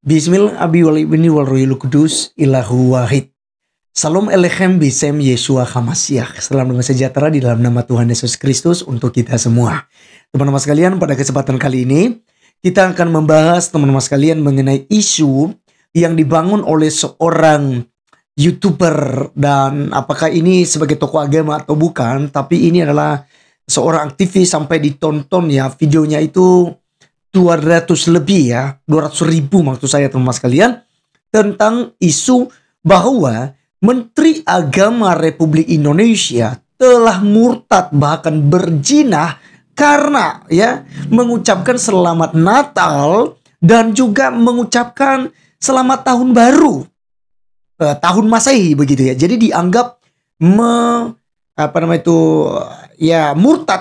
Bismillah abi wal ibni wal rohil kudus ilahu wahid. Salam Elechem Bisem Yeshua Hamasiah. Salam damai sejahtera di dalam nama Tuhan Yesus Kristus untuk kita semua. Teman-teman sekalian, pada kesempatan kali ini kita akan membahas teman-teman sekalian mengenai isu yang dibangun oleh seorang YouTuber, dan apakah ini sebagai tokoh agama atau bukan, tapi ini adalah seorang aktivis sampai ditonton ya videonya itu 200 lebih ya, 200.000 maksud saya teman-teman sekalian, tentang isu bahwa Menteri Agama Republik Indonesia telah murtad bahkan berzina karena ya mengucapkan selamat Natal dan juga mengucapkan selamat tahun baru, tahun Masehi begitu ya. Jadi dianggap murtad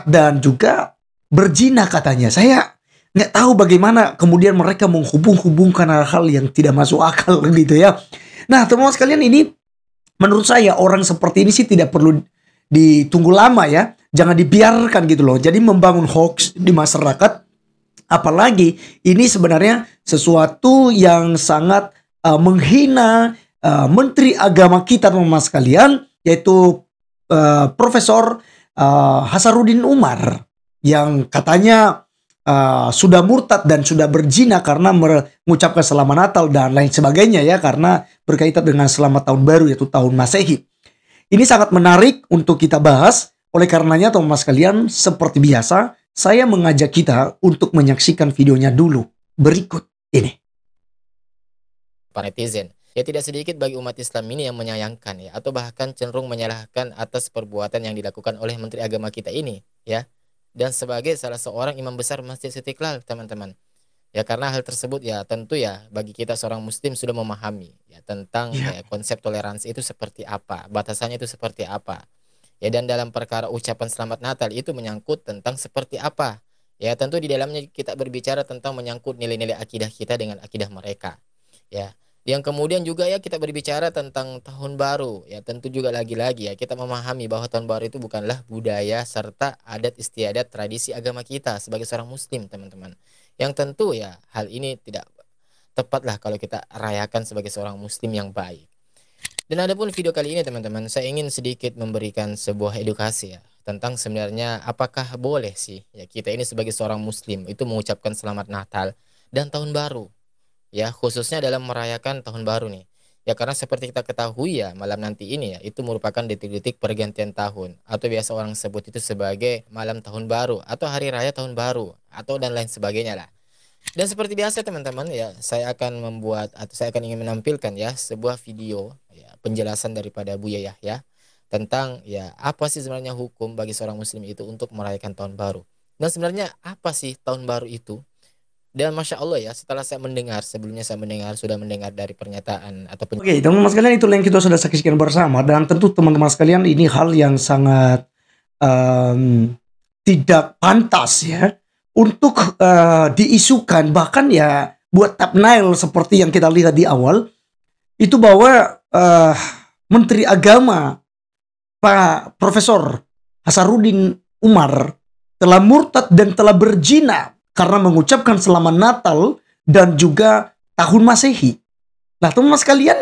dan juga berzina katanya. Saya nggak tahu bagaimana kemudian mereka menghubung-hubungkan hal-hal yang tidak masuk akal gitu ya. Nah, teman-teman sekalian, ini menurut saya orang seperti ini sih tidak perlu ditunggu lama ya. Jangan dibiarkan gitu loh. Jadi membangun hoax di masyarakat. Apalagi ini sebenarnya sesuatu yang sangat menghina Menteri Agama kita teman-teman sekalian, yaitu Profesor Hasanuddin Umar, yang katanya sudah murtad dan sudah berzina karena mengucapkan selamat Natal dan lain sebagainya ya, karena berkaitan dengan selamat tahun baru yaitu tahun Masehi. Ini sangat menarik untuk kita bahas. Oleh karenanya teman-teman sekalian, seperti biasa saya mengajak kita untuk menyaksikan videonya dulu berikut ini. Para netizen, ya tidak sedikit bagi umat Islam ini yang menyayangkan ya, atau bahkan cenderung menyalahkan atas perbuatan yang dilakukan oleh Menteri Agama kita ini ya. Dan sebagai salah seorang imam besar Masjid Istiqlal, teman-teman. Ya, karena hal tersebut ya tentu ya bagi kita seorang muslim sudah memahami ya tentang konsep toleransi itu seperti apa, batasannya itu seperti apa. Ya, dan dalam perkara ucapan selamat Natal itu menyangkut tentang seperti apa. Ya, tentu di dalamnya kita berbicara tentang menyangkut nilai-nilai akidah kita dengan akidah mereka. Ya. Yang kemudian juga ya kita berbicara tentang tahun baru. Ya, tentu juga lagi-lagi ya kita memahami bahwa tahun baru itu bukanlah budaya serta adat istiadat tradisi agama kita sebagai seorang muslim, teman-teman. Yang tentu ya hal ini tidak tepatlah kalau kita rayakan sebagai seorang muslim yang baik. Dan adapun video kali ini teman-teman, saya ingin sedikit memberikan sebuah edukasi ya tentang sebenarnya apakah boleh sih ya kita ini sebagai seorang muslim itu mengucapkan selamat Natal dan tahun baru. Ya, khususnya dalam merayakan tahun baru nih. Ya, karena seperti kita ketahui ya, malam nanti ini ya, itu merupakan detik-detik pergantian tahun. Atau biasa orang sebut itu sebagai malam tahun baru, atau hari raya tahun baru, atau dan lain sebagainya lah. Dan seperti biasa teman-teman ya, saya akan ingin menampilkan ya, sebuah video ya, penjelasan daripada Buya ya, tentang ya, apa sih sebenarnya hukum bagi seorang muslim itu untuk merayakan tahun baru. Dan sebenarnya apa sih tahun baru itu? Dan Masya Allah ya, setelah sebelumnya saya sudah mendengar dari pernyataan atau Oke, teman-teman sekalian, itulah yang kita sudah saksikan bersama. Dan tentu teman-teman sekalian, ini hal yang sangat tidak pantas ya untuk diisukan. Bahkan ya buat thumbnail seperti yang kita lihat di awal, itu bahwa Menteri Agama Pak Profesor Hasanuddin Umar telah murtad dan telah berzina karena mengucapkan selamat Natal dan juga tahun Masehi. Nah, teman-teman sekalian,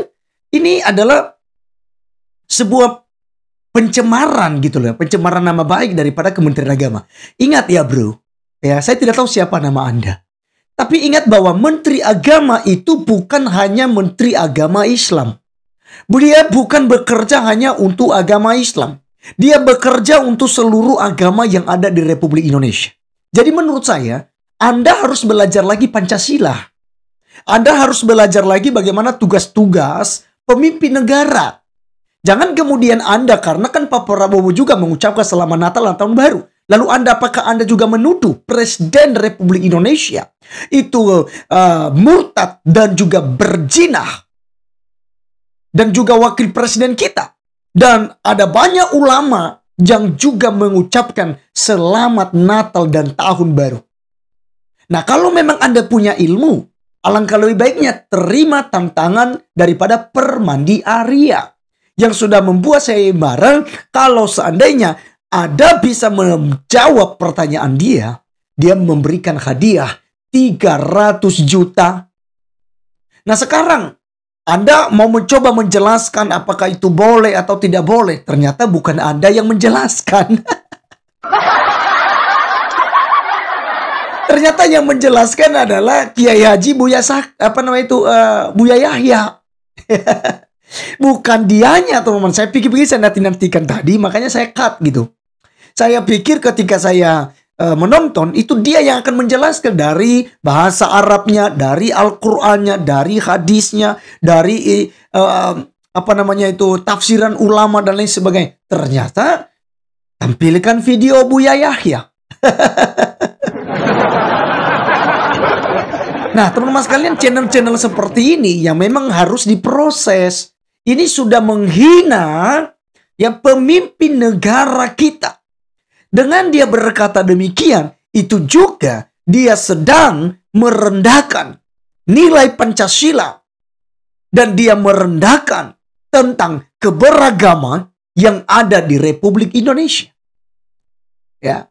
ini adalah sebuah pencemaran gitu loh, pencemaran nama baik daripada Kementerian Agama. Ingat ya bro, ya saya tidak tahu siapa nama Anda, tapi ingat bahwa Menteri Agama itu bukan hanya Menteri Agama Islam. Dia bukan bekerja hanya untuk agama Islam. Dia bekerja untuk seluruh agama yang ada di Republik Indonesia. Jadi menurut saya, Anda harus belajar lagi Pancasila. Anda harus belajar lagi bagaimana tugas-tugas pemimpin negara. Jangan kemudian Anda, karena kan Pak Prabowo juga mengucapkan selamat Natal dan Tahun Baru. Lalu apakah Anda juga menuduh Presiden Republik Indonesia itu murtad dan juga berzina? Dan juga wakil presiden kita. Dan ada banyak ulama yang juga mengucapkan selamat Natal dan Tahun Baru. Nah, kalau memang Anda punya ilmu, alangkah lebih baiknya terima tantangan daripada Permandi Arya yang sudah membuat saya marah. Kalau seandainya Anda bisa menjawab pertanyaan dia memberikan hadiah 300 juta. Nah sekarang Anda mau mencoba menjelaskan apakah itu boleh atau tidak boleh. Ternyata bukan Anda yang menjelaskan. Ternyata yang menjelaskan adalah Kiai Haji Buya Yahya. Bukan dianya teman-teman. Saya pikir-pikir, saya nantikan tadi, makanya saya cut gitu. Saya pikir ketika saya menonton, itu dia yang akan menjelaskan dari bahasa Arabnya, dari Al-Qur'annya, dari hadisnya, dari tafsiran ulama dan lain sebagainya. Ternyata tampilkan video Buya Yahya. Nah, teman-teman sekalian, channel-channel seperti ini yang memang harus diproses. Ini sudah menghina pemimpin negara kita. Dengan dia berkata demikian, itu juga dia sedang merendahkan nilai Pancasila. Dan dia merendahkan tentang keberagaman yang ada di Republik Indonesia. Ya.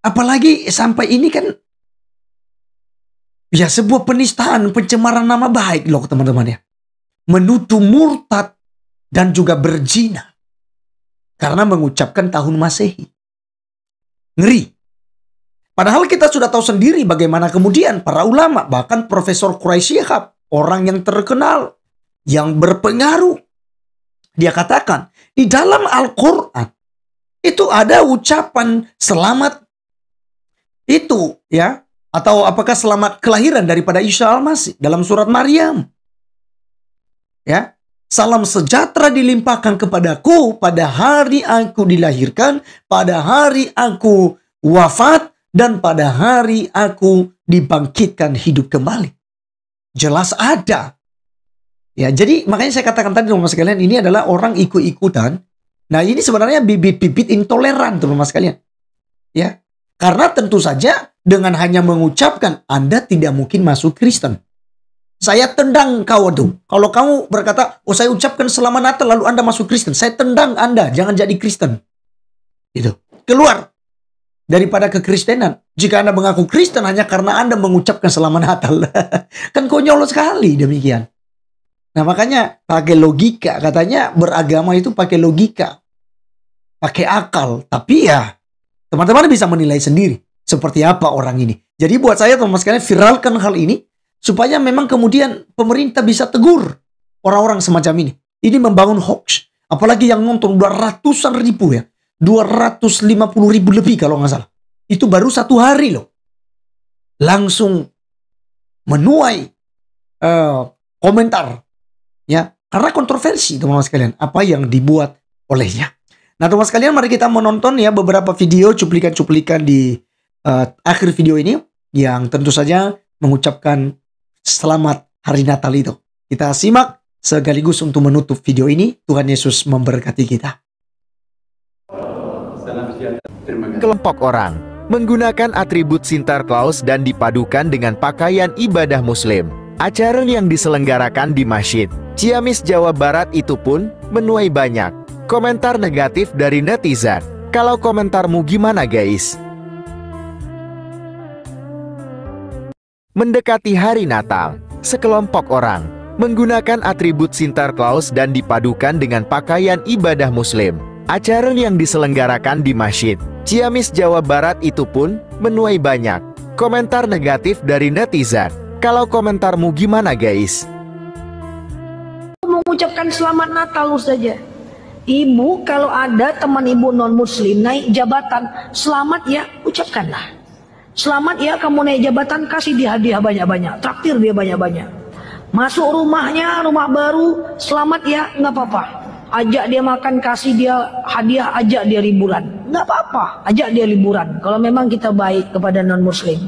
Apalagi sampai ini kan ya sebuah penistaan, pencemaran nama baik loh teman-teman ya. Menuduh murtad dan juga berzina karena mengucapkan tahun Masehi. Ngeri. Padahal kita sudah tahu sendiri bagaimana kemudian para ulama, bahkan Profesor Quraisy Shihab, orang yang terkenal, yang berpengaruh, dia katakan di dalam Al-Quran itu ada ucapan selamat itu ya, atau apakah selamat kelahiran daripada Isa Al-Masih dalam surat Maryam. Ya, salam sejahtera dilimpahkan kepadaku pada hari aku dilahirkan, pada hari aku wafat, dan pada hari aku dibangkitkan hidup kembali. Jelas ada. Ya, jadi makanya saya katakan tadi teman-teman sekalian, ini adalah orang ikut-ikutan. Nah, ini sebenarnya bibit-bibit intoleran teman-teman sekalian. Ya, karena tentu saja dengan hanya mengucapkan Anda tidak mungkin masuk Kristen. Saya tendang kau tuh. Kalau kamu berkata, oh saya ucapkan selamat Natal lalu Anda masuk Kristen, saya tendang Anda, jangan jadi Kristen. Itu. Keluar daripada kekristenan. Jika Anda mengaku Kristen hanya karena Anda mengucapkan selamat Natal. Kan konyol sekali demikian. Nah makanya pakai logika. Katanya beragama itu pakai logika. Pakai akal. Tapi ya teman-teman bisa menilai sendiri seperti apa orang ini. Jadi buat saya teman-teman sekalian, viralkan hal ini supaya memang kemudian pemerintah bisa tegur orang-orang semacam ini. Ini membangun hoax. Apalagi yang nonton udah ratusan ribu ya. 250 ribu lebih kalau nggak salah. Itu baru satu hari loh. Langsung menuai komentar. Ya, karena kontroversi teman-teman sekalian. Apa yang dibuat olehnya. Nah teman-teman sekalian, mari kita menonton ya beberapa video cuplikan-cuplikan di akhir video ini. Yang tentu saja mengucapkan selamat hari Natal itu. Kita simak sekaligus untuk menutup video ini. Tuhan Yesus memberkati kita. Kelompok orang menggunakan atribut Sinterklaas dan dipadukan dengan pakaian ibadah Muslim. Acara yang diselenggarakan di Masjid Ciamis, Jawa Barat itu pun menuai banyak komentar negatif dari netizen. Kalau komentarmu gimana guys? Mendekati hari Natal, sekelompok orang menggunakan atribut Sinterklaas dan dipadukan dengan pakaian ibadah Muslim. Acara yang diselenggarakan di Masjid Ciamis, Jawa Barat itu pun menuai banyak komentar negatif dari netizen. Kalau komentarmu gimana guys? Mengucapkan selamat Natal saja. Ibu, kalau ada teman ibu non-muslim naik jabatan, selamat ya, ucapkanlah. Selamat ya kamu naik jabatan, kasih dia hadiah banyak-banyak, traktir dia banyak-banyak. Masuk rumahnya, rumah baru, selamat ya, nggak apa-apa. Ajak dia makan, kasih dia hadiah, ajak dia liburan. Nggak apa-apa, ajak dia liburan. Kalau memang kita baik kepada non-muslim.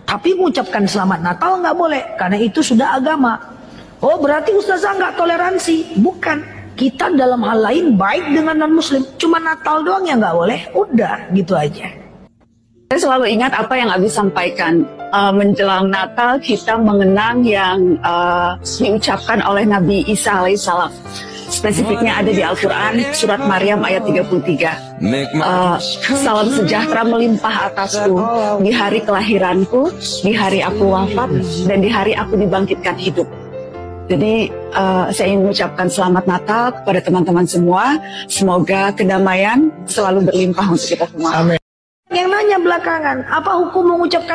Tapi mengucapkan selamat Natal nggak boleh, karena itu sudah agama. Oh berarti ustazah nggak toleransi? Bukan. Kita dalam hal lain baik dengan non-muslim. Cuma Natal doang yang nggak boleh, udah gitu aja. Saya selalu ingat apa yang Abi sampaikan. menjelang Natal kita mengenang yang diucapkan oleh Nabi Isa alaihissalam. Spesifiknya ada di Al-Quran, surat Maryam ayat 33. Salam sejahtera melimpah atasku di hari kelahiranku, di hari aku wafat, dan di hari aku dibangkitkan hidup. Jadi saya ingin mengucapkan selamat Natal kepada teman-teman semua. Semoga kedamaian selalu berlimpah untuk kita semua. Amin. Yang nanya belakangan, apa hukum mengucapkan